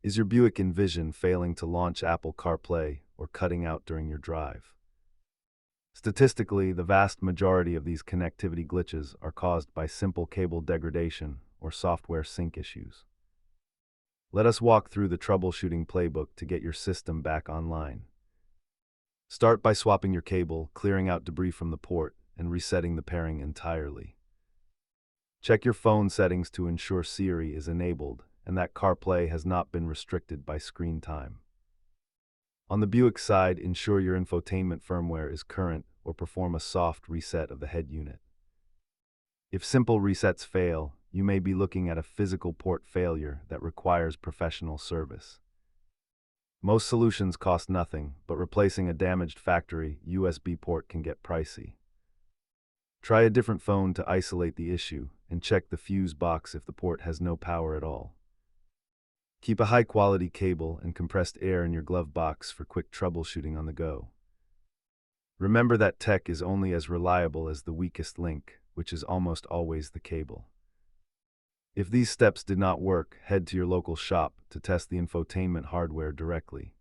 Is your Buick Envision failing to launch Apple CarPlay or cutting out during your drive? Statistically, the vast majority of these connectivity glitches are caused by simple cable degradation or software sync issues. Let us walk through the troubleshooting playbook to get your system back online. Start by swapping your cable, clearing out debris from the port, and resetting the pairing entirely. Check your phone settings to ensure Siri is enabled and that CarPlay has not been restricted by screen time. On the Buick side, ensure your infotainment firmware is current or perform a soft reset of the head unit. If simple resets fail, you may be looking at a physical port failure that requires professional service. Most solutions cost nothing, but replacing a damaged factory USB port can get pricey. Try a different phone to isolate the issue and check the fuse box if the port has no power at all. Keep a high-quality cable and compressed air in your glove box for quick troubleshooting on the go. Remember that tech is only as reliable as the weakest link, which is almost always the cable. If these steps did not work, head to your local shop to test the infotainment hardware directly.